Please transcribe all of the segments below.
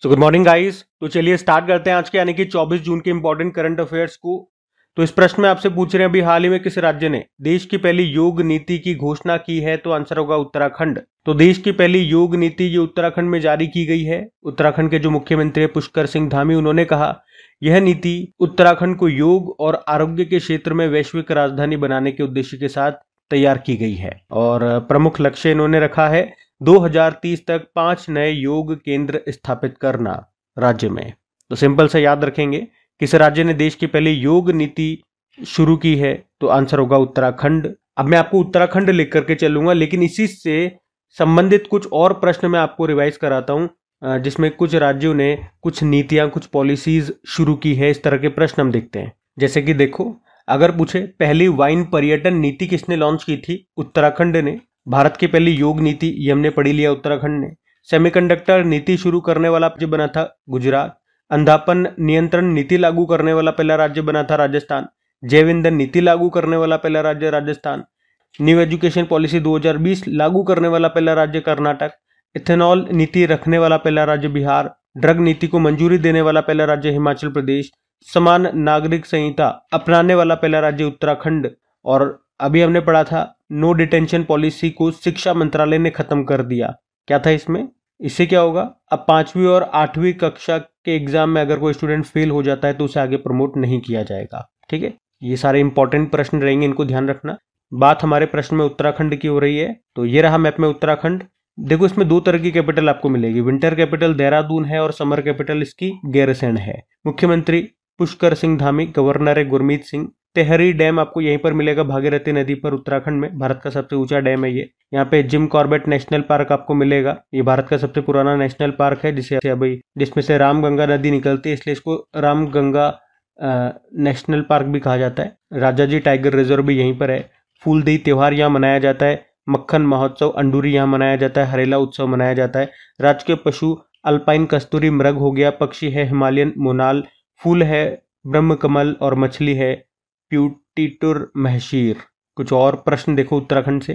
So good morning guys. तो चलिए start करते हैं आज के यानी कि 24 जून के इंपॉर्टेंट करंट अफेयर्स को। तो इस प्रश्न में आपसे पूछ रहे हैं अभी हाल ही में किस राज्य ने देश की पहली योग नीति की घोषणा की है? तो आंसर होगा उत्तराखंड। तो देश की पहली योग नीति ये उत्तराखंड में जारी की गई है। उत्तराखंड के जो मुख्यमंत्री है पुष्कर सिंह धामी, उन्होंने कहा यह नीति उत्तराखंड को योग और आरोग्य के क्षेत्र में वैश्विक राजधानी बनाने के उद्देश्य के साथ तैयार की गई है और प्रमुख लक्ष्य इन्होंने रखा है 2030 तक 5 नए योग केंद्र स्थापित करना राज्य में। तो सिंपल से याद रखेंगे किस राज्य ने देश की पहली योग नीति शुरू की है? तो आंसर होगा उत्तराखंड। अब मैं आपको उत्तराखंड लिख करके चलूंगा, लेकिन इसी से संबंधित कुछ और प्रश्न मैं आपको रिवाइज कराता हूं जिसमें कुछ राज्यों ने कुछ नीतियां कुछ पॉलिसीज शुरू की है। इस तरह के प्रश्न हम देखते हैं। जैसे कि देखो, अगर पूछे पहली वाइन पर्यटन नीति किसने लॉन्च की थी? उत्तराखंड ने। भारत की पहली योग नीति ये हमने पढ़ी लिया उत्तराखंड ने। सेमीकंडक्टर नीति शुरू करने वाला राज्य बना था गुजरात। अंधापन नियंत्रण नीति लागू करने वाला पहला राज्य बना था राजस्थान। जैव ईंधन नीति लागू करने वाला पहला राज्य राजस्थान। न्यू एजुकेशन पॉलिसी 2020 लागू करने वाला पहला राज्य कर्नाटक। इथेनॉल नीति रखने वाला पहला राज्य बिहार। ड्रग नीति को मंजूरी देने वाला पहला राज्य हिमाचल प्रदेश। समान नागरिक संहिता अपनाने वाला पहला राज्य उत्तराखंड। और अभी हमने पढ़ा था नो डिटेंशन पॉलिसी को शिक्षा मंत्रालय ने खत्म कर दिया। क्या था इसमें? इससे क्या होगा, अब 5वीं और 8वीं कक्षा के एग्जाम में अगर कोई स्टूडेंट फेल हो जाता है तो उसे आगे प्रमोट नहीं किया जाएगा। ठीक है, ये सारे इंपॉर्टेंट प्रश्न रहेंगे, इनको ध्यान रखना। बात हमारे प्रश्न में उत्तराखंड की हो रही है, तो ये रहा मैप में उत्तराखंड। देखो, इसमें दो तरह की कैपिटल आपको मिलेगी। विंटर कैपिटल देहरादून है और समर कैपिटल इसकी गैरसैंण है। मुख्यमंत्री पुष्कर सिंह धामी, गवर्नर है गुरमीत सिंह। टेहरी डैम आपको यहीं पर मिलेगा, भागीरथी नदी पर उत्तराखंड में। भारत का सबसे ऊंचा डैम है ये। यहाँ पे जिम कॉर्बेट नेशनल पार्क आपको मिलेगा। ये भारत का सबसे पुराना नेशनल पार्क है जिसमें से रामगंगा नदी निकलती है, इसलिए इसको रामगंगा नेशनल पार्क भी कहा जाता है। राजाजी टाइगर रिजर्व भी यहीं पर है। फूलदेई त्योहार यहाँ मनाया जाता है। मक्खन महोत्सव अंडूरी यहाँ मनाया जाता है। हरेला उत्सव मनाया जाता है। राजकीय पशु अल्पाइन कस्तूरी मृग हो गया। पक्षी है हिमालयन मोनाल। फूल है ब्रह्मकमल और मछली है प्यूटीटुर महशीर। कुछ और प्रश्न देखो उत्तराखंड से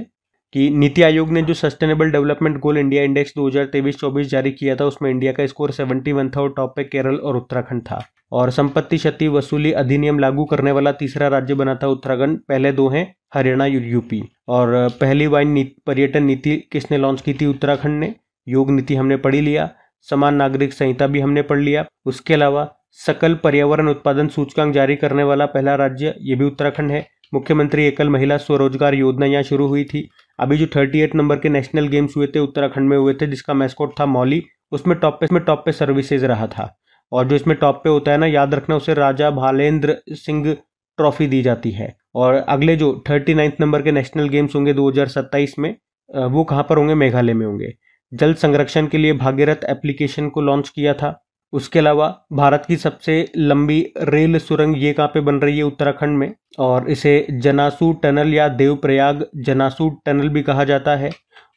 कि नीति आयोग ने जो sustainable development goal India index 2023-24 जारी किया था, उसमें इंडिया का स्कोर 71 था और टॉप पे केरल और उत्तराखंड था। और संपत्ति क्षति वसूली अधिनियम लागू करने वाला तीसरा राज्य बना था उत्तराखंड। पहले दो हैं हरियाणा यूपी। और पहली वाइन पर्यटन नीति किसने लॉन्च की थी? उत्तराखंड ने। योग नीति हमने पढ़ी लिया। समान नागरिक संहिता भी हमने पढ़ लिया। उसके अलावा सकल पर्यावरण उत्पादन सूचकांक जारी करने वाला पहला राज्य ये भी उत्तराखंड है। मुख्यमंत्री एकल महिला स्वरोजगार योजना यहाँ शुरू हुई थी। अभी जो 38 नंबर के नेशनल गेम्स हुए थे उत्तराखंड में हुए थे, जिसका मैस्कॉट था मौली। उसमें टॉप पे सर्विसेज रहा था। और जो इसमें टॉप पे होता है ना, याद रखना, उसे राजा भालेंद्र सिंह ट्रॉफी दी जाती है। और अगले जो 39 नंबर के नेशनल गेम्स होंगे 2027 में, वो कहाँ पर होंगे? मेघालय में होंगे। जल संरक्षण के लिए भागीरथ एप्लीकेशन को लॉन्च किया था। उसके अलावा भारत की सबसे लंबी रेल सुरंग ये कहाँ पे बन रही है? उत्तराखंड में। और इसे जनासू टनल या देवप्रयाग जनासू टनल भी कहा जाता है।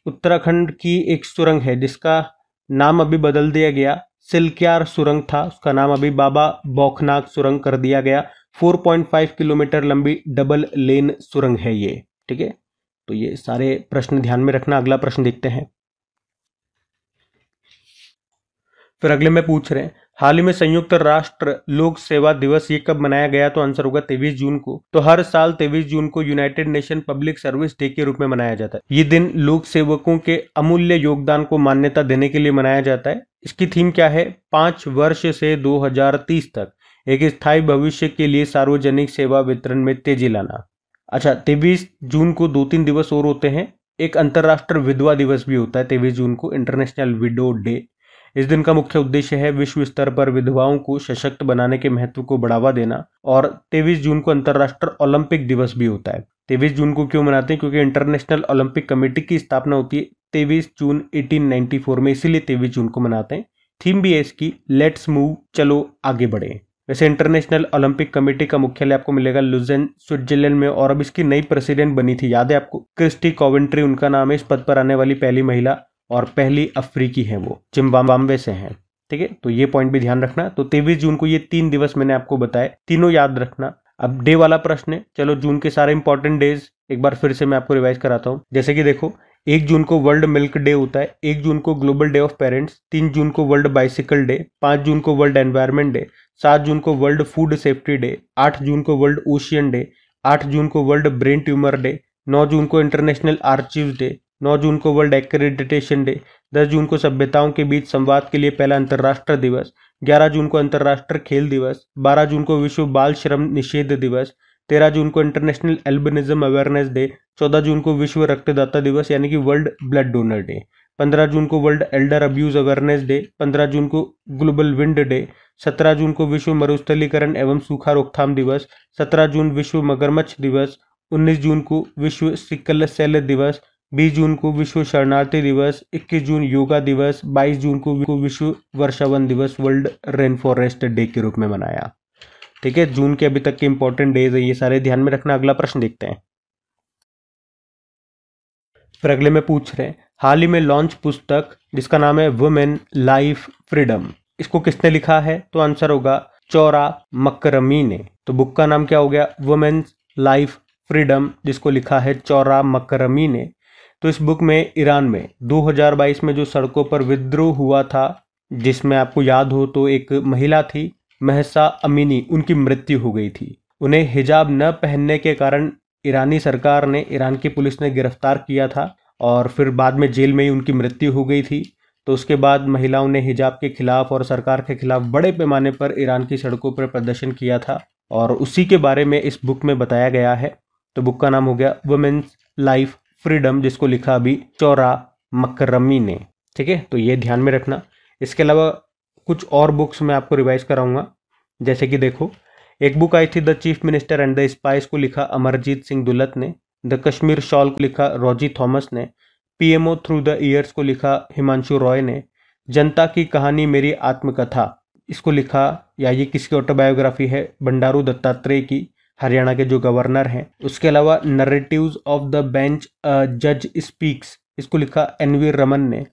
उत्तराखंड की एक सुरंग है जिसका नाम अभी बदल दिया गया। सिलक्यार सुरंग था, उसका नाम अभी बाबा बौखनाग सुरंग कर दिया गया। 4.5 किलोमीटर लंबी डबल लेन सुरंग है ये। ठीक है, तो ये सारे प्रश्न ध्यान में रखना। अगला प्रश्न देखते हैं। फिर अगले में पूछ रहे हैं हाल ही में संयुक्त राष्ट्र लोक सेवा दिवस ये कब मनाया गया? तो आंसर होगा 23 जून को। तो हर साल 23 जून को United nation public service day के रूप में मनाया जाता है। ये दिन लोक सेवकों के अमूल्य योगदान को मान्यता देने के लिए मनाया जाता है। इसकी थीम क्या है? 5 वर्ष से 2030 तक एक स्थायी भविष्य के लिए सार्वजनिक सेवा वितरण में तेजी लाना। अच्छा, 23 जून को 2-3 दिवस और होते हैं। एक अंतर्राष्ट्रीय विधवा दिवस भी होता है 23 जून को, इंटरनेशनल विडो डे। इस दिन का मुख्य उद्देश्य है विश्व स्तर पर विधवाओं को सशक्त बनाने के महत्व को बढ़ावा देना। और 23 जून को अंतर्राष्ट्रीय ओलंपिक दिवस भी होता है। 23 जून को क्यों मनाते हैं? क्योंकि इंटरनेशनल ओलंपिक कमेटी की स्थापना होती है 23 जून 1894 में, इसीलिए 23 जून को मनाते हैं। थीम भी है इसकी लेट्स मूव, चलो आगे बढ़े। वैसे इंटरनेशनल ओलंपिक कमेटी का मुख्यालय आपको मिलेगा लुज़ेन, स्विट्जरलैंड में। और अब इसकी नई प्रेसिडेंट बनी थी, याद है आपको? क्रिस्टी कॉवेंट्री उनका नाम है। इस पद पर आने वाली पहली महिला और पहली अफ्रीकी है, वो जिम्बाब्वे से हैं। ठीक है, तो ये पॉइंट भी ध्यान रखना। तो 23 जून को ये 3 दिवस मैंने आपको बताए, तीनों याद रखना। अब डे वाला प्रश्न है, चलो जून के सारे इंपॉर्टेंट डेज एक बार फिर से मैं आपको रिवाइज कराता हूँ। जैसे कि देखो, 1 जून को वर्ल्ड मिल्क डे होता है, 1 जून को ग्लोबल डे ऑफ पेरेंट्स, 3 जून को वर्ल्ड बाइसिकल डे, 5 जून को वर्ल्ड एनवायरनमेंट डे, 7 जून को वर्ल्ड फूड सेफ्टी डे, 8 जून को वर्ल्ड ओशियन डे, 8 जून को वर्ल्ड ब्रेन ट्यूमर डे, 9 जून को इंटरनेशनल आर्चिव्स डे, 9 जून को वर्ल्ड एक्रेडिटेशन डे, 10 जून को सभ्यताओं के बीच संवाद के लिए पहला अंतर्राष्ट्रीय दिवस, 11 जून को अंतर्राष्ट्रीय खेल दिवस, 12 जून को विश्व बाल श्रम निषेध दिवस, 13 जून को इंटरनेशनल एल्बिनिज्म अवेयरनेस डे, 14 जून को विश्व रक्तदाता दिवस यानी कि वर्ल्ड ब्लड डोनर डे, 15 जून को world Elder abuse awareness day, 15 जून को ग्लोबल विंड डे, 17 जून को विश्व मरुस्थलीकरण एवं सूखा रोकथाम दिवस, 17 जून विश्व मगरमच्छ दिवस, 19 जून को विश्व सिकल सेल दिवस, 20 जून को विश्व शरणार्थी दिवस, 21 जून योगा दिवस, 22 जून को विश्व वर्षावन दिवस वर्ल्ड रेन फॉरेस्ट डे के रूप में मनाया। ठीक है, जून के अभी तक के इंपॉर्टेंट डेज है, ये सारे ध्यान में रखना। अगला प्रश्न देखते हैं। फिर अगले में पूछ रहे हैं, हाल ही में लॉन्च पुस्तक जिसका नाम है वुमेन लाइफ फ्रीडम, इसको किसने लिखा है? तो आंसर होगा चौरा मकरमी ने। तो बुक का नाम क्या हो गया? वुमेन लाइफ फ्रीडम, जिसको लिखा है चौरा मकरमी ने। तो इस बुक में ईरान में 2022 में जो सड़कों पर विद्रोह हुआ था, जिसमें आपको याद हो तो एक महिला थी महसा अमीनी, उनकी मृत्यु हो गई थी। उन्हें हिजाब न पहनने के कारण ईरानी सरकार ने, ईरान की पुलिस ने गिरफ्तार किया था और फिर बाद में जेल में ही उनकी मृत्यु हो गई थी। तो उसके बाद महिलाओं ने हिजाब के खिलाफ और सरकार के खिलाफ बड़े पैमाने पर ईरान की सड़कों पर प्रदर्शन किया था और उसी के बारे में इस बुक में बताया गया है। तो बुक का नाम हो गया वुमेन्स लाइफ फ्रीडम, जिसको लिखा अभी चौरा मकरमी ने। ठीक है, तो ये ध्यान में रखना। इसके अलावा कुछ और बुक्स मैं आपको रिवाइज कराऊंगा, जैसे कि देखो, एक बुक आई थी the chief minister and the spice को लिखा अमरजीत सिंह दुलत ने, द कश्मीर शॉल को लिखा रोजी थॉमस ने, पीएमओ थ्रू द ईयर्स को लिखा हिमांशु रॉय ने, जनता की कहानी मेरी आत्मकथा इसको लिखा, या ये किसकी ऑटोबायोग्राफी है, बंडारू दत्तात्रेय की, हरियाणा के जो गवर्नर हैं। उसके अलावा नरेटिव्स ऑफ द बेंच जज स्पीक्स, इसको लिखा एनवी रमन ने।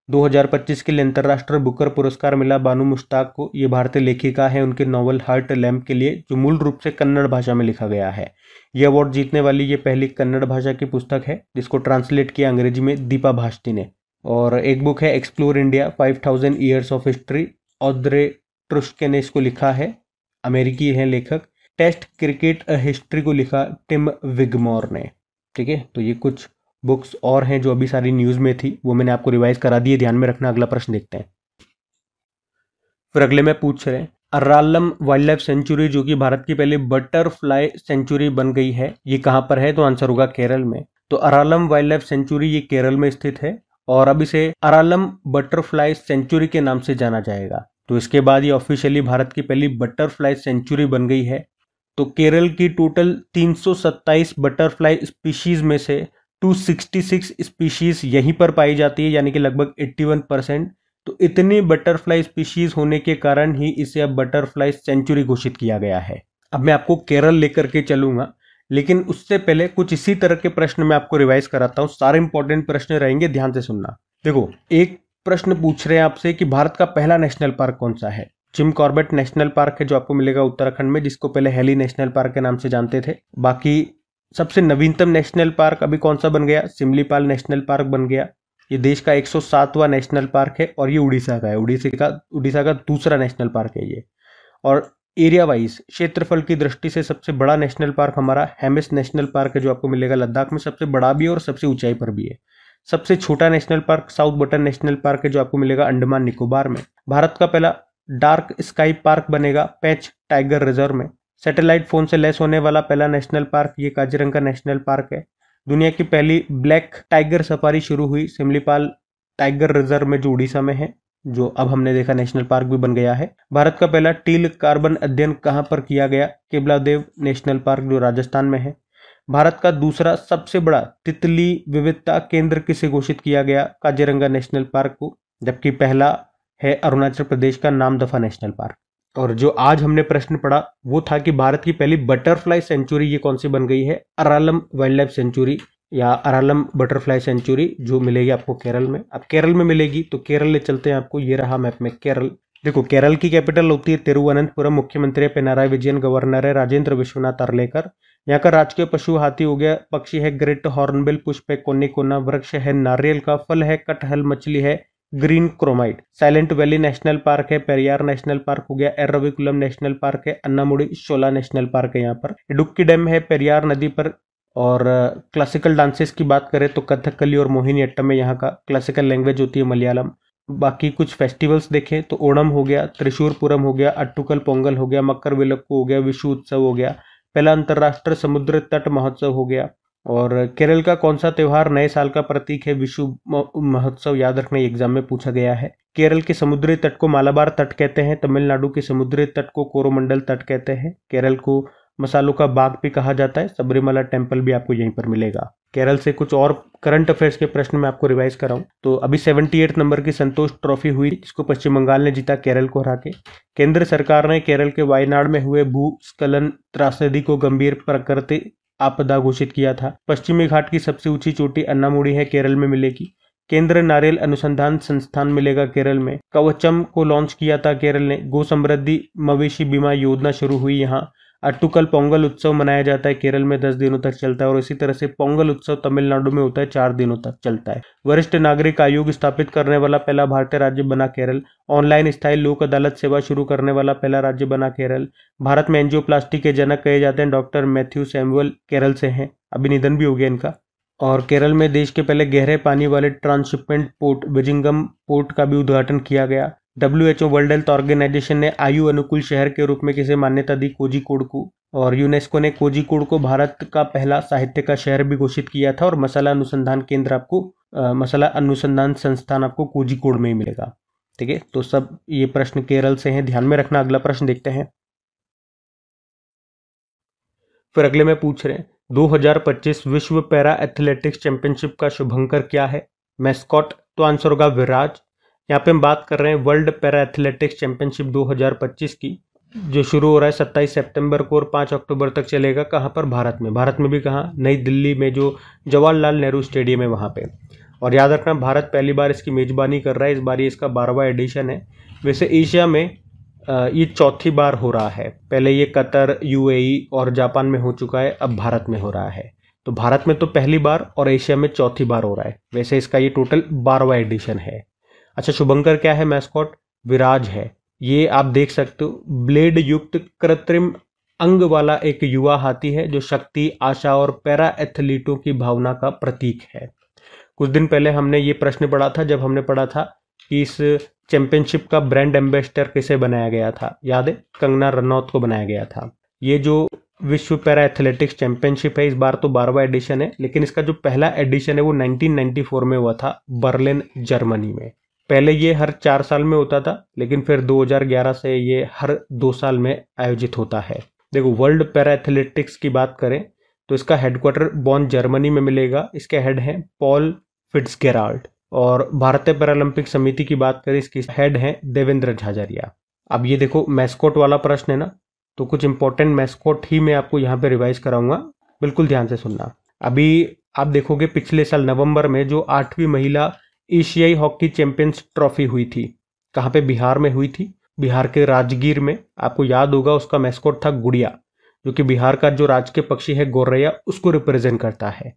2025 के लिए अंतर्राष्ट्रीय बुकर पुरस्कार मिला बानू मुश्ताक को। ये भारतीय लेखिका है, उनके नॉवल हार्ट लैम्प के लिए, जो मूल रूप से कन्नड़ भाषा में लिखा गया है। ये अवार्ड जीतने वाली ये पहली कन्नड़ भाषा की पुस्तक है, जिसको ट्रांसलेट किया अंग्रेजी में दीपा भाष्टी ने। और एक बुक है explore India 5000 years of history, Audrey Truschke ने इसको लिखा है, अमेरिकी हैं लेखक। टेस्ट क्रिकेट अ हिस्ट्री को लिखा टिम विगमोर ने। ठीक है, तो ये कुछ बुक्स और हैं जो अभी सारी न्यूज में थी, वो मैंने आपको रिवाइज करा दी है, ध्यान में रखना। अगला प्रश्न देखते हैं। फिर अगले में पूछ रहे हैं, अरालम वाइल्ड लाइफ सेंचुरी जो कि भारत की पहली बटरफ्लाई सेंचुरी बन गई है, ये कहां पर है? तो आंसर होगा केरल में। तो अरालम वाइल्ड लाइफ सेंचुरी ये केरल में स्थित है और अब इसे अरालम बटरफ्लाई सेंचुरी के नाम से जाना जाएगा। तो इसके बाद ये ऑफिशियली भारत की पहली बटरफ्लाई सेंचुरी बन गई है। तो केरल की टोटल 327 बटरफ्लाई स्पीशीज में से 266 स्पीशीज यहीं पर पाई जाती है, यानी कि लगभग 81%। तो इतनी बटरफ्लाई स्पीशीज होने के कारण ही इसे अब बटरफ्लाई सेंचुरी घोषित किया गया है। अब मैं आपको केरल लेकर के चलूंगा, लेकिन उससे पहले कुछ इसी तरह के प्रश्न मैं आपको रिवाइज कराता हूँ। सारे इंपॉर्टेंट प्रश्न रहेंगे, ध्यान से सुनना। देखो, एक प्रश्न पूछ रहे हैं आपसे कि भारत का पहला नेशनल पार्क कौन सा है? जिम कॉर्बेट नेशनल पार्क है, जो आपको मिलेगा उत्तराखंड में, जिसको पहले हेली नेशनल पार्क के नाम से जानते थे। बाकी सबसे नवीनतम नेशनल पार्क अभी कौन सा बन गया? सिमलीपाल नेशनल पार्क बन गया। ये देश का 107वां नेशनल पार्क है और ये उड़ीसा का है। उड़ीसा का दूसरा नेशनल पार्क है ये। और एरिया वाइज, क्षेत्रफल की दृष्टि से सबसे बड़ा नेशनल पार्क हमारा हेमिस नेशनल पार्क है, जो आपको मिलेगा लद्दाख में। सबसे बड़ा भी है और सबसे ऊंचाई पर भी है। सबसे छोटा national park south button national park है, जो आपको मिलेगा अंडमान निकोबार में। भारत का पहला डार्क स्काई पार्क बनेगा पेंच टाइगर रिजर्व में। सैटेलाइट फोन से लैस होने वाला पहला नेशनल पार्क ये काजीरंगा नेशनल पार्क है। दुनिया की पहली ब्लैक टाइगर सफारी शुरू हुई सिमलीपाल टाइगर रिजर्व में, जो उड़ीसा में है, जो अब हमने देखा नेशनल पार्क भी बन गया है। भारत का पहला टील कार्बन अध्ययन कहां पर किया गया? केवलादेव नेशनल पार्क, जो राजस्थान में है। भारत का दूसरा सबसे बड़ा तितली विविधता केंद्र किसे घोषित किया गया? काजीरंगा नेशनल पार्क को। जबकि पहला है अरुणाचल प्रदेश का नामदफा नेशनल पार्क। और जो आज हमने प्रश्न पढ़ा वो था कि भारत की पहली बटरफ्लाई सेंचुरी ये कौन सी बन गई है? अरालम वाइल्ड लाइफ सेंचुरी या अरालम बटरफ्लाई सेंचुरी, जो मिलेगी आपको केरल में। अब केरल में मिलेगी तो केरल ले चलते हैं आपको। ये रहा मैप में केरल, देखो, केरल की कैपिटल होती है तिरुवनंतपुरम, मुख्यमंत्री है पिनाराई विजयन, गवर्नर है राजेंद्र विश्वनाथ अर्लेकर। यहाँ का राजकीय पशु हाथी हो गया, पक्षी है ग्रेट हॉर्नबिल, पुष्प है कोनिकोना, वृक्ष है नारियल का, फल है कटहल, मछली है green chromite. Silent valley national park है, पेरियार नेशनल पार्क हो गया, एर्राविकुलम नेशनल पार्क है, अन्नामुडी शोला नेशनल पार्क है यहाँ पर। इडुक्की डैम है पेरियार नदी पर। और क्लासिकल डांसेस की बात करें तो कथकली और मोहिनीअट्टम में यहाँ का क्लासिकल लैंग्वेज होती है मलयालम। बाकी कुछ फेस्टिवल्स देखें तो ओणम हो गया, त्रिशूरपुरम हो गया, अट्टुकल पोंगल हो गया, मकर विलक्कू हो गया, विशु उत्सव हो गया, पहला अंतर्राष्ट्रीय समुद्र तट महोत्सव हो गया। और केरल का कौन सा त्योहार नए साल का प्रतीक है? विशु महोत्सव। याद रखना, एग्जाम में पूछा गया है। केरल के समुद्री तट को मालाबार तट कहते हैं, तमिलनाडु के समुद्री तट को कोरोमंडल तट कहते हैं। केरल को मसालों का बाग भी कहा जाता है। सबरीमला टेम्पल भी आपको यहीं पर मिलेगा। केरल से कुछ और करंट अफेयर्स के प्रश्न मैं आपको रिवाइज कराऊं तो अभी 78 नंबर की संतोष ट्रॉफी हुई, जिसको पश्चिम बंगाल ने जीता केरल को हरा के। केंद्र सरकार ने केरल के वायनाड में हुए भूस्खलन त्रासदी को गंभीर प्रकृति आपदा घोषित किया था। पश्चिमी घाट की सबसे ऊंची चोटी अन्नामुडी है, केरल में मिलेगी। केंद्र नारियल अनुसंधान संस्थान मिलेगा केरल में। कवचम को लॉन्च किया था केरल ने। गो समृद्धि मवेशी बीमा योजना शुरू हुई यहाँ। अट्टुकल पोंगल उत्सव मनाया जाता है केरल में, 10 दिनों तक चलता है। और इसी तरह से पोंगल उत्सव तमिलनाडु में होता है, 4 दिनों तक चलता है। वरिष्ठ नागरिक आयोग स्थापित करने वाला पहला भारतीय राज्य बना केरल। ऑनलाइन स्थायी लोक अदालत सेवा शुरू करने वाला पहला राज्य बना केरल। भारत में एंजियोप्लास्टी के जनक कहे जाते हैं डॉक्टर मैथ्यू सैमुअल, केरल से हैं, अभी निधन भी हो गया इनका। और केरल में देश के पहले गहरे पानी वाले ट्रांसशिपमेंट पोर्ट विजिंगम पोर्ट का भी उद्घाटन किया गया। WHO वर्ल्ड हेल्थ ऑर्गेनाइजेशन ने आयु अनुकूल शहर के रूप में किसे मान्यता दी? कोझिकोड को। और यूनेस्को ने कोझिकोड को भारत का पहला साहित्य का शहर भी घोषित किया था। और मसाला अनुसंधान केंद्र आपको मसाला अनुसंधान संस्थान आपको कोझिकोड में ही मिलेगा। ठीक है, तो सब ये प्रश्न केरल से हैं, ध्यान में रखना। अगला प्रश्न देखते हैं। फिर अगले में पूछ रहे हैं 2025 विश्व पैरा एथलेटिक्स चैंपियनशिप का शुभंकर क्या है? मैस्कॉट। तो आंसर होगा विराज। यहाँ पे हम बात कर रहे हैं वर्ल्ड पैरा एथलेटिक्स चैंपियनशिप 2025 की, जो शुरू हो रहा है 27 सितंबर को और 5 अक्टूबर तक चलेगा। कहाँ पर? भारत में। भारत में भी कहाँ? नई दिल्ली में, जो जवाहरलाल नेहरू स्टेडियम है वहाँ पे। और याद रखना, भारत पहली बार इसकी मेजबानी कर रहा है। इस बार ये इसका 12वां एडिशन है। वैसे एशिया में ये चौथी बार हो रहा है। पहले ये कतर, UAE और जापान में हो चुका है, अब भारत में हो रहा है। तो भारत में तो पहली बार और एशिया में चौथी बार हो रहा है। वैसे इसका ये टोटल 12वां एडिशन है। अच्छा, शुभंकर क्या है? मैस्कॉट विराज है। ये आप देख सकते हो, ब्लेड युक्त कृत्रिम अंग वाला एक युवा हाथी है, जो शक्ति, आशा और पैरा एथलीटों की भावना का प्रतीक है। कुछ दिन पहले हमने ये प्रश्न पढ़ा था, जब हमने पढ़ा था कि इस चैंपियनशिप का ब्रांड एम्बेसडर किसे बनाया गया था? याद है? कंगना रनौत को बनाया गया था। ये जो विश्व पैरा एथलेटिक्स चैंपियनशिप है, इस बार तो 12वां एडिशन है, लेकिन इसका जो पहला एडिशन है वो 1994 में हुआ था, बर्लिन जर्मनी में। पहले ये हर 4 साल में होता था, लेकिन फिर 2011 से ये हर 2 साल में आयोजित होता है। देखो, वर्ल्ड पैरा एथलेटिक्स की बात करें तो इसका हेडक्वार्टर बॉन जर्मनी में मिलेगा। इसके हेड हैं पॉल फिट्जगेराल्ड। और भारतीय पैरालंपिक समिति की बात करें, इसकी हेड हैं देवेंद्र झाझरिया। अब ये देखो, मैस्कॉट वाला प्रश्न है ना, तो कुछ इंपॉर्टेंट मैस्कॉट ही मैं आपको यहाँ पे रिवाइज कराऊंगा, बिल्कुल ध्यान से सुनना। अभी आप देखोगे पिछले साल नवंबर में जो 8वीं महिला एशियाई हॉकी चैंपियंस ट्रॉफी हुई थी, कहाँ पे? बिहार में हुई थी, बिहार के राजगीर में। आपको याद होगा उसका मैस्कॉट था गुड़िया, जो कि बिहार का जो राजकीय पक्षी है गौरैया, उसको रिप्रेजेंट करता है।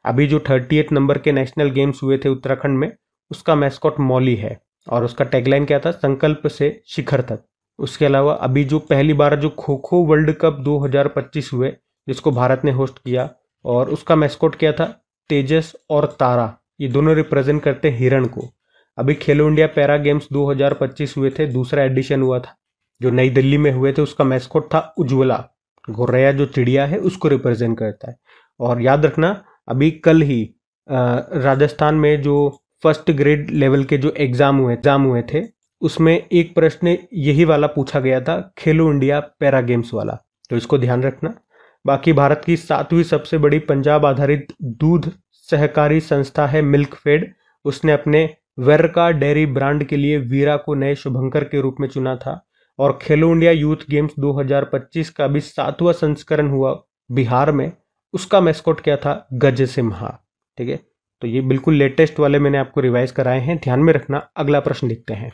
अभी जो 38 नंबर के नेशनल गेम्स हुए थे उत्तराखंड में, उसका मैस्कॉट मौली है। और उसका टैगलाइन क्या था? संकल्प से शिखर तक। उसके अलावा अभी जो पहली बार जो खो खो वर्ल्ड कप 2025 हुए, जिसको भारत ने होस्ट किया, और उसका मैस्कॉट क्या था? तेजस और तारा, ये दोनों रिप्रेजेंट करते हैं हिरण को। अभी खेलो इंडिया पैरा गेम्स 2025 हुए थे, दूसरा एडिशन हुआ था, जो नई दिल्ली में हुए थे। उसका मैस्कॉट था उज्ज्वला, गौरैया जो चिड़िया है उसको रिप्रेजेंट करता है। और याद रखना, अभी कल ही राजस्थान में जो फर्स्ट ग्रेड लेवल के जो एग्जाम हुए थे, उसमें एक प्रश्न यही वाला पूछा गया था, खेलो इंडिया पैरा गेम्स वाला, तो इसको ध्यान रखना। बाकी भारत की 7वीं सबसे बड़ी पंजाब आधारित दूध सहकारी संस्था है मिल्कफेड। उसने अपने वेरका डेयरी ब्रांड के लिए वीरा को नए शुभंकर के रूप में चुना था। और खेलो इंडिया यूथ गेम्स 2025 का भी 7वां संस्करण हुआ बिहार में, उसका मैस्कॉट क्या था? गज सिम्हा। ठीक है, तो ये बिल्कुल लेटेस्ट वाले मैंने आपको रिवाइज कराए हैं, ध्यान में रखना। अगला प्रश्न देखते हैं।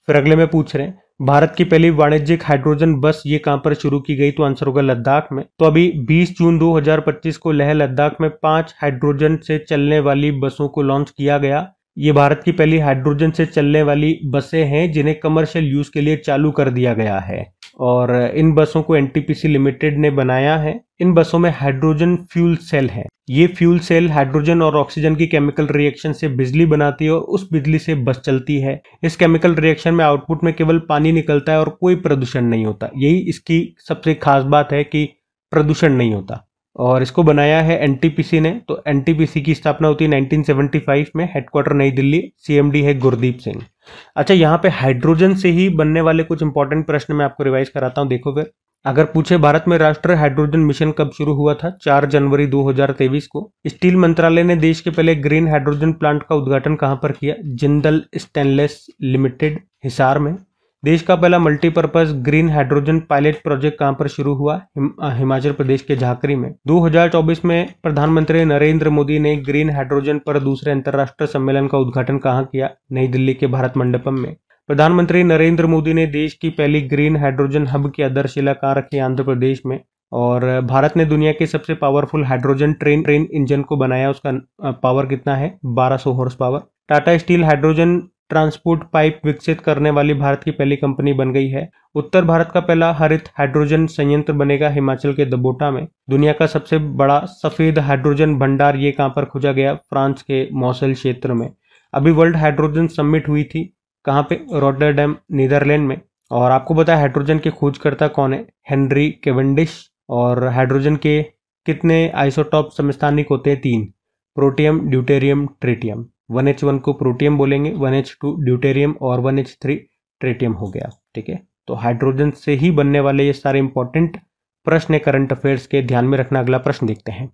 फिर अगले में पूछ रहे हैं भारत की पहली वाणिज्यिक हाइड्रोजन बस ये कहां पर शुरू की गई, तो आंसर होगा लद्दाख में। तो अभी 20 जून 2025 को लेह लद्दाख में 5 हाइड्रोजन से चलने वाली बसों को लॉन्च किया गया। ये भारत की पहली हाइड्रोजन से चलने वाली बसें हैं जिन्हें कमर्शियल यूज के लिए चालू कर दिया गया है और इन बसों को एनटीपीसी लिमिटेड ने बनाया है। इन बसों में हाइड्रोजन फ्यूल सेल है। ये फ्यूल सेल हाइड्रोजन और ऑक्सीजन की केमिकल रिएक्शन से बिजली बनाती है और उस बिजली से बस चलती है। इस केमिकल रिएक्शन में आउटपुट में केवल पानी निकलता है और कोई प्रदूषण नहीं होता। यही इसकी सबसे खास बात है कि प्रदूषण नहीं होता और इसको बनाया है एनटीपीसी ने। तो एनटीपीसी की स्थापना होती है 1975 में, हेडक्वार्टर नई दिल्ली, सीएमडी है गुरदीप सिंह। अच्छा, यहाँ पे हाइड्रोजन से ही बनने वाले कुछ इंपॉर्टेंट प्रश्न मैं आपको रिवाइज कराता हूँ। देखो फिर अगर पूछे भारत में राष्ट्रीय हाइड्रोजन मिशन कब शुरू हुआ था, 4 जनवरी 2023 को। स्टील मंत्रालय ने देश के पहले ग्रीन हाइड्रोजन प्लांट का उद्घाटन कहां पर किया, जिंदल स्टेनलेस लिमिटेड, हिसार में। देश का पहला multipurpose green hydrogen pilot project कहां पर शुरू हुआ, हिमाचल प्रदेश के झाकरी में। 2024 में प्रधानमंत्री नरेंद्र मोदी ने ग्रीन हाइड्रोजन पर दूसरे अंतर्राष्ट्रीय सम्मेलन का उद्घाटन कहां किया, नई दिल्ली के भारत मंडपम में। प्रधानमंत्री नरेंद्र मोदी ने देश की पहली ग्रीन हाइड्रोजन हब की आधारशिला कहां रखी, आंध्र प्रदेश में। और भारत ने दुनिया के सबसे पावरफुल हाइड्रोजन ट्रेन इंजन को बनाया। उसका पावर कितना है, 1200 horse power. Tata steel hydrogen transport pipe विकसित करने वाली भारत की पहली कंपनी बन गई है। उत्तर भारत का पहला हरित हाइड्रोजन संयंत्र बनेगा हिमाचल के दबोटा में। दुनिया का सबसे बड़ा सफेद हाइड्रोजन भंडार ये कहां पर खोजा गया, फ्रांस के मॉसल क्षेत्र में। अभी वर्ल्ड हाइड्रोजन समिट हुई थी, कहां पे, रॉटरडैम, नीदरलैंड में। और आपको पता है हाइड्रोजन के खोजकर्ता कौन है, हेनरी कैवेंडिश। और हाइड्रोजन के कितने आइसोटॉप समस्थानिक होते हैं, 3, प्रोटियम, ड्यूटेरियम, ट्रिटियम। 1H1 को प्रोटियम बोलेंगे, 1H2 ड्यूटेरियम और 1H3 ट्रिटियम हो गया। ठीक है, तो हाइड्रोजन से ही बनने वाले ये सारे इंपॉर्टेंट प्रश्न है करंट अफेयर्स के, ध्यान में रखना। अगला प्रश्न देखते हैं।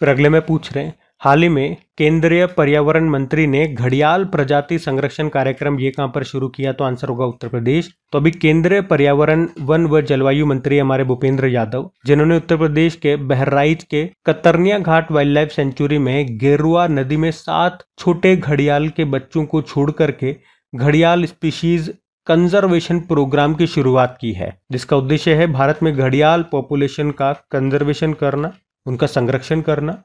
फिर अगले में पूछ रहे हैं हाल ही में केंद्रीय पर्यावरण मंत्री ने घड़ियाल प्रजाति संरक्षण कार्यक्रम ये कहां पर शुरू किया, तो आंसर होगा उत्तर प्रदेश। तो अभी केंद्रीय पर्यावरण, वन व जलवायु मंत्री हमारे भूपेंद्र यादव, जिन्होंने उत्तर प्रदेश के बहराइच के कतरनिया घाट वाइल्ड लाइफ सेंचुरी में गेरुआ नदी में 7 छोटे घड़ियाल के बच्चों को छोड़ करके घड़ियाल स्पीशीज कंजर्वेशन प्रोग्राम की शुरुआत की है, जिसका उद्देश्य है भारत में घड़ियाल पॉपुलेशन का कंजर्वेशन करना, उनका संरक्षण करना।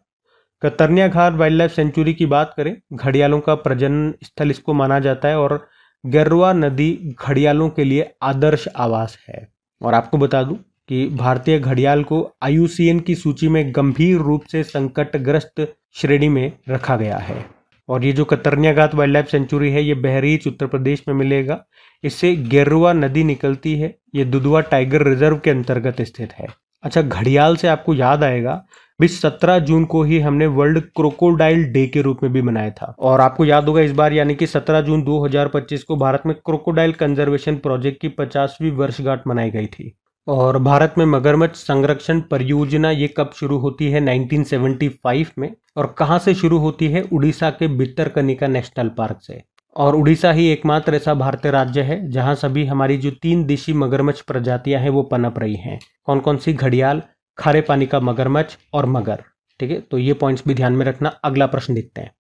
कतरनिया घाट वाइल्ड लाइफ सेंचुरी की बात करें, घड़ियालों का प्रजनन स्थल इसको माना जाता है और गेरुआ नदी घड़ियालों के लिए आदर्श आवास है। और आपको बता दूं कि भारतीय घड़ियाल को IUCN की सूची में गंभीर रूप से संकटग्रस्त श्रेणी में रखा गया है। और ये जो कतरनिया घाट वाइल्ड लाइफ सेंचुरी है ये बहरीच उत्तर प्रदेश में मिलेगा। इससे गेरुआ नदी निकलती है, ये दुधवा टाइगर रिजर्व के अंतर्गत स्थित है। अच्छा, घड़ियाल से आपको याद आएगा 17 जून को ही हमने वर्ल्ड क्रोकोडाइल डे के रूप में भी मनाया था। और आपको याद होगा इस बार यानी कि 17 जून 2025 को भारत में क्रोकोडाइल कंजर्वेशन प्रोजेक्ट की 50वीं वर्षगांठ मनाई गई थी। और भारत में मगरमच्छ संरक्षण परियोजना ये कब शुरू होती है, 1975 में। और कहां से शुरू होती है, उड़ीसा के भितरकनिका नेशनल पार्क से। और उड़ीसा ही एकमात्र ऐसा भारतीय राज्य है जहां सभी हमारी जो 3 देशी मगरमच्छ प्रजातियां हैं वो पनप रही हैं। कौन कौन सी, घड़ियाल, खारे पानी का मगरमच्छ और मगर। ठीक है, तो ये पॉइंट्स भी ध्यान में रखना। अगला प्रश्न देखते हैं।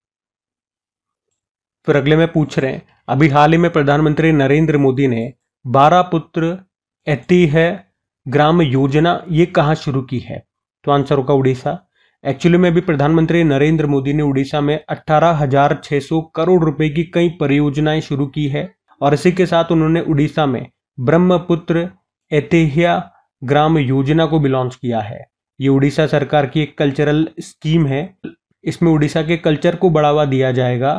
फिर अगले में पूछ रहे हैं अभी हाल ही में प्रधानमंत्री नरेंद्र मोदी ने 12 पुत्र ऐतिह्य ग्राम योजना ये कहां शुरू की है, तो आंसर होगा उड़ीसा। एक्चुअली में भी प्रधानमंत्री नरेंद्र मोदी ने उड़ीसा में 18,600 करोड़ रुपए की कई परियोजनाएं शुरू की है। और इसी के साथ उन्होंने उड़ीसा में ब्रह्मपुत्र ऐतिह्य ग्राम योजना को भी लॉन्च किया है। ये उड़ीसा सरकार की एक कल्चरल स्कीम है। इसमें उड़ीसा के कल्चर को बढ़ावा दिया जाएगा।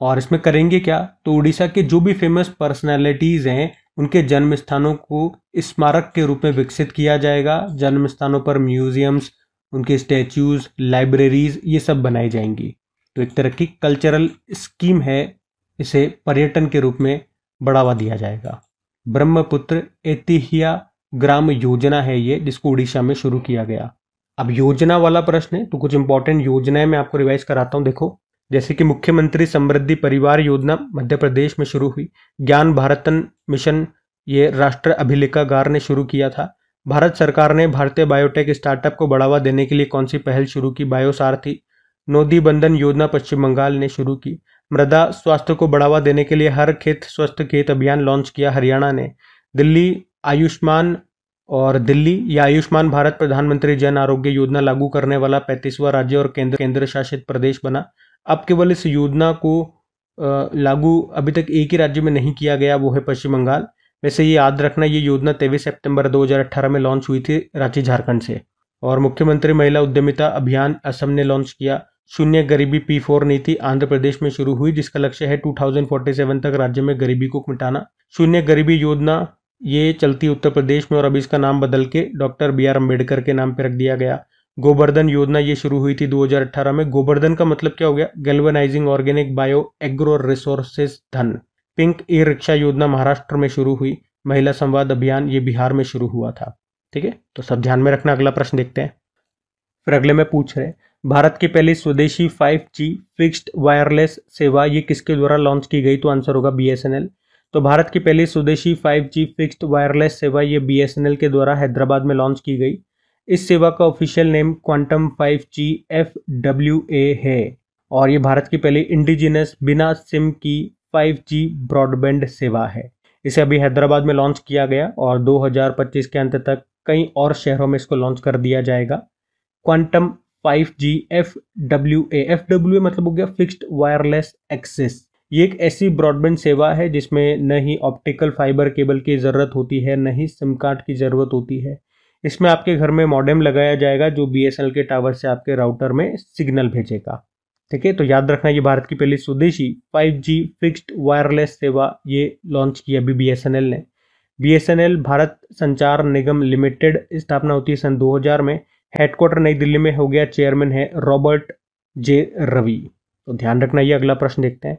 और इसमें करेंगे क्या, तो उड़ीसा के जो भी फेमस पर्सनैलिटीज हैं उनके जन्म स्थानों को स्मारक के रूप में विकसित किया जाएगा। जन्म स्थानों पर म्यूजियम्स, उनके स्टैच्यूज, लाइब्रेरीज ये सब बनाई जाएंगी। तो एक तरह की कल्चरल स्कीम है, इसे पर्यटन के रूप में बढ़ावा दिया जाएगा। ब्रह्मपुत्र ऐतिह्य ग्राम योजना है ये, जिसको उड़ीसा में शुरू किया गया। अब योजना वाला प्रश्न है तो कुछ इंपॉर्टेंट योजनाएं मैं आपको रिवाइज कराता हूं। देखो, जैसे कि मुख्यमंत्री समृद्धि परिवार योजना मध्य प्रदेश में शुरू हुई। ज्ञान भारतन मिशन ये राष्ट्रीय अभिलेखागार ने शुरू किया था। भारत सरकार ने भारतीय बायोटेक स्टार्टअप को बढ़ावा देने के लिए कौन सी पहल शुरू की, बायोसारथी। नोदी बंधन योजना पश्चिम बंगाल ने शुरू की। मृदा स्वास्थ्य को बढ़ावा देने के लिए हर खेत स्वस्थ खेत अभियान लॉन्च किया हरियाणा ने। दिल्ली या आयुष्मान भारत प्रधानमंत्री जन आरोग्य योजना लागू करने वाला 35वां राज्य और केंद्र शासित प्रदेश बना। अब केवल इस योजना को लागू अभी तक एक ही राज्य में नहीं किया गया, वो है पश्चिम बंगाल। वैसे ये याद रखना, ये योजना 23 सितंबर 2018 में लॉन्च हुई थी रांची झारखंड से। और मुख्यमंत्री महिला उद्यमिता अभियान असम ने लॉन्च किया। शून्य गरीबी P4 नीति आंध्र प्रदेश में शुरू हुई, जिसका लक्ष्य है 2047 तक राज्य में गरीबी को मिटाना। शून्य गरीबी योजना ये चलती उत्तर प्रदेश में और अभी इसका नाम बदल के डॉक्टर BR अम्बेडकर के नाम पर रख दिया गया। गोवर्धन योजना ये शुरू हुई थी 2018 में। गोवर्धन का मतलब क्या हो गया? Galvanising organic bio agro resources धन। पिंक ई रिक्शा योजना महाराष्ट्र में शुरू हुई। महिला संवाद अभियान ये बिहार में शुरू हुआ था। ठीक है, तो सब ध्यान में रखना। अगला प्रश्न देखते हैं। फिर अगले में पूछ रहे हैं, भारत की पहली स्वदेशी 5G फिक्स्ड वायरलेस सेवा ये किसके द्वारा लॉन्च की गई? तो आंसर होगा BSNL। तो भारत की पहली स्वदेशी 5G फिक्स्ड वायरलेस सेवा ये BSNL के द्वारा हैदराबाद में लॉन्च की गई। इस सेवा का official name quantum 5G FWA है और ये भारत की पहली इंडिजिनस बिना सिम की 5G ब्रॉडबैंड सेवा है। इसे अभी हैदराबाद में लॉन्च किया गया और 2025 के अंत तक कई और शहरों में इसको लॉन्च कर दिया जाएगा। क्वांटम 5G FWA मतलब हो गया फिक्स्ड वायरलेस एक्सेस। ये एक ऐसी ब्रॉडबैंड सेवा है जिसमें न ही ऑप्टिकल फाइबर केबल की ज़रूरत होती है, न ही सिम कार्ड की ज़रूरत होती है। इसमें आपके घर में मॉडेम लगाया जाएगा जो BSNL के टावर से आपके राउटर में सिग्नल भेजेगा। ठीक है, तो याद रखना, ये भारत की पहली स्वदेशी 5G फिक्स्ड वायरलेस सेवा ये लॉन्च की अभी BSNL ने। BSNL भारत संचार निगम लिमिटेड स्थापना होती है सन 2000 में। हेडक्वार्टर नई दिल्ली में हो गया। चेयरमैन है रॉबर्ट J रवि। तो ध्यान रखना। ये अगला प्रश्न देखते हैं।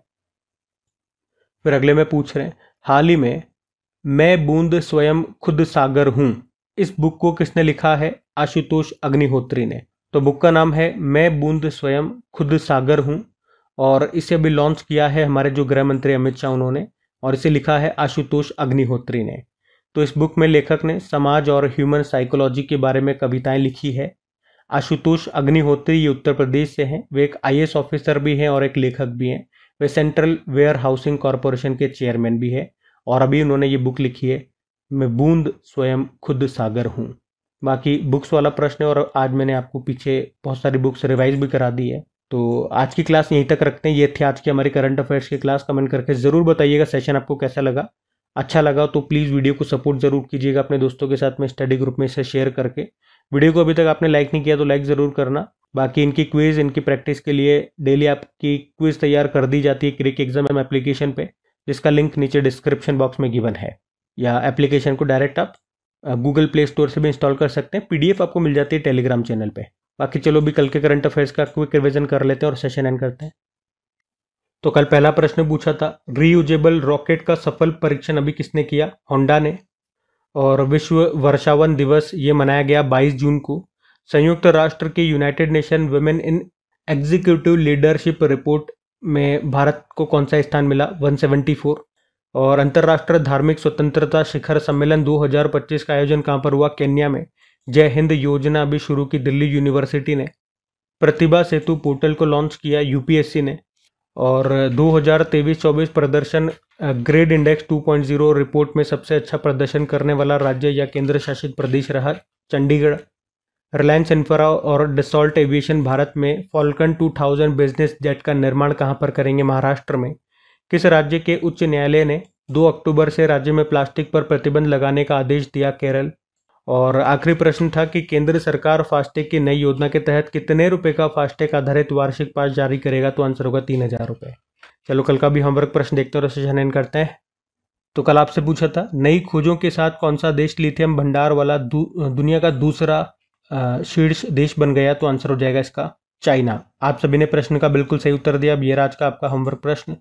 फिर अगले में पूछ रहे हैं, हाल ही में मैं बूंद स्वयं खुद सागर हूं, इस बुक को किसने लिखा है? आशुतोष अग्निहोत्री ने। तो बुक का नाम है मैं बूंद स्वयं खुद सागर हूं और इसे अभी लॉन्च किया है हमारे जो गृह मंत्री अमित शाह उन्होंने, और इसे लिखा है आशुतोष अग्निहोत्री ने। तो इस बुक में लेखक ने समाज और ह्यूमन साइकोलॉजी के बारे में कविताएं लिखी है। आशुतोष अग्निहोत्री ये उत्तर प्रदेश से हैं। वे एक IAS ऑफिसर भी हैं और एक लेखक भी हैं। वे सेंट्रल वेयर हाउसिंग कॉरपोरेशन के चेयरमैन भी है और अभी उन्होंने ये बुक लिखी है मैं बूंद स्वयं खुद सागर हूँ। बाकी बुक्स वाला प्रश्न है और आज मैंने आपको पीछे बहुत सारी बुक्स रिवाइज भी करा दी है। तो आज की क्लास यहीं तक रखते हैं। ये थी आज की हमारी करंट अफेयर्स की क्लास। कमेंट करके ज़रूर बताइएगा सेशन आपको कैसा लगा। अच्छा लगा तो प्लीज़ वीडियो को सपोर्ट ज़रूर कीजिएगा अपने दोस्तों के साथ में, स्टडी ग्रुप में इसे शेयर करके। वीडियो को अभी तक आपने लाइक नहीं किया तो लाइक ज़रूर करना। बाकी इनकी क्विज़, इनकी प्रैक्टिस के लिए डेली आपकी क्विज़ तैयार कर दी जाती है क्रिक एग्जाम एप्लीकेशन पे, जिसका लिंक नीचे डिस्क्रिप्शन बॉक्स में गिवन है। या एप्लीकेशन को डायरेक्ट आप गूगल प्ले स्टोर से भी इंस्टॉल कर सकते हैं। PDF आपको मिल जाती है टेलीग्राम चैनल पे। बाकी चलो भी कल के करंट अफेयर्स का क्विक रिवीजन कर लेते हैं और सेशन एंड करते हैं। तो कल पहला प्रश्न पूछा था, रीयूजेबल रॉकेट का सफल परीक्षण अभी किसने किया? होंडा ने। और विश्व वर्षावन दिवस ये मनाया गया 22 जून को। संयुक्त राष्ट्र के United nation women in executive leadership report में भारत को कौन सा स्थान मिला? 174। और अंतर्राष्ट्रीय धार्मिक स्वतंत्रता शिखर सम्मेलन 2025 का आयोजन कहाँ पर हुआ? केन्या में। जय हिंद योजना अभी शुरू की दिल्ली यूनिवर्सिटी ने। प्रतिभा सेतु पोर्टल को लॉन्च किया UPSC ने। और 2023-24 प्रदर्शन ग्रेड इंडेक्स 2.0 रिपोर्ट में सबसे अच्छा प्रदर्शन करने वाला राज्य या केंद्र शासित प्रदेश रहा चंडीगढ़। रिलायंस इंफ्रा और डसॉल्ट एविएशन भारत में फॉल्कन 2000 बिजनेस जेट का निर्माण कहाँ पर करेंगे? महाराष्ट्र में। किस राज्य के उच्च न्यायालय ने 2 अक्टूबर से राज्य में प्लास्टिक पर प्रतिबंध लगाने का आदेश दिया? केरल। और आखिरी प्रश्न था कि केंद्र सरकार फास्टैग की नई योजना के तहत कितने रुपए का फास्टैग आधारित वार्षिक पास जारी करेगा? तो आंसर होगा 3000 रुपये। चलो कल का भी होमवर्क प्रश्न देखते हैं और सेशन एंड करते हैं। तो कल आपसे पूछा था, नई खोजों के साथ कौन सा देश लिथियम भंडार वाला दुनिया का दूसरा शीर्ष देश बन गया? तो आंसर हो जाएगा इसका चाइना। आप सभी ने प्रश्न का बिल्कुल सही उत्तर दिया। अब ये आज का आपका होमवर्क प्रश्न।